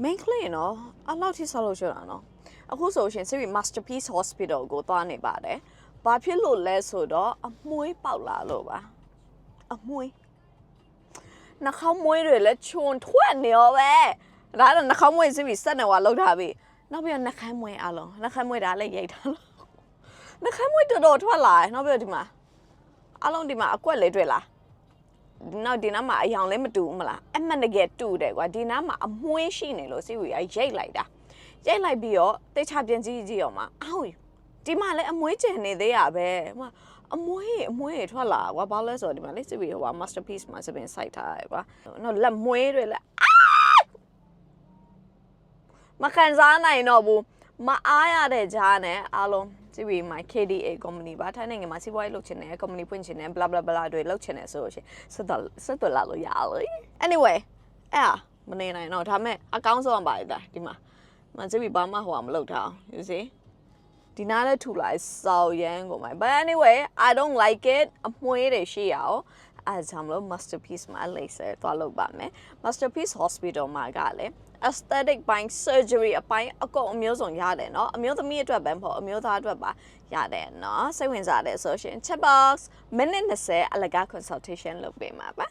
main clean နော်အလောက်ထိဆောက်လို့ရှိတာနော်အခုဆိုရှင်စိတ် masterpiece hospital ကိုသွားနေပါတယ်ဘာဖြစ်လို့လဲဆိုတော့အမွှေးပေါက်လာလို့ပါအမွှေးနှာခေါင်းမွှေးတွေလည်းချွန်ထွက်နေရောပဲဒါတော့နှာခေါင်းမွှေးစိတ်စက်နေဝါလောက်ထားပြီနောက်ပြီးတော့နှာခေါင်းမွှေးအလုံးနှာခေါင်းမွှေးဒါလည်းရိတ်ထားလို့နှာခေါင်းမွှေးတော်ထွက်လာနောက်ပြီးတော့ဒီမှာအလုံးဒီမှာအကွက်လေးတွေ့လားနောက်ဒီနားမှာအယောင်လည်းမတူဘူးမလားအမှန်တကယ်တူတယ်ကွာဒီနားမှာအမွှေးရှိနေလို့စိတ်ဝေးရိတ်လိုက်တာရိတ်လိုက်ပြီးတော့တိတ်ချပြန်ကြည့်ရောမှာအော်ဒီမှာလည်းအမွှေးကျန်နေသေးရပဲအမွှေးထွက်လာကွာဘာလဲဆိုတော့ဒီမှာလေစိတ်ဝေးဟို masterpiece မှာစပင်စိုက်ထားတယ်ကွာနော်လက်မွှေးတွေလည်းမကန်စားနိုင်တော့ဘူးမအားရတဲ့ကြားနဲ့အားလုံးစီဝီမိုင် KDA company ပါထိုင်းနိုင်ငံမှာစီးပွားရေးလုပ်ချင်တယ် company ဖွင့်ချင်တယ် blah blah blah တွေလုပ်ချင်တယ်ဆိုလို့ရှိရင်ဆက်သွယ်လာလို့ရလို့ anyway မနေနိုင်တော့ဒါမဲ့အကောင်းဆုံးပါလေဒီမှာမစီဝီဘာမှဟိုမလုပ်ထားအောင် you see ဒီနားလည်းထူလိုက်စောက်ရမ်းကိုမိုင် but anyway I don't like it အမွှေးတွေရှိရအောင်အဲကြောင့်မလို့ masterpiece မှာ laser သွားလုပ်ပါမယ် masterpiece hospital မှာကလည်းaesthetic ပိုင်း surgery အပိုင်းအကုန်အမျိုးစုံရတယ်เนาะအမျိုးသမီးအတွက်ပဲမဟုတ်အမျိုးသားအတွက်ပါရတယ်เนาะစိတ်ဝင်စားတယ်ဆိုရှင် chat box minute 20အလကား consultation လုပ်ပေးမှာပါ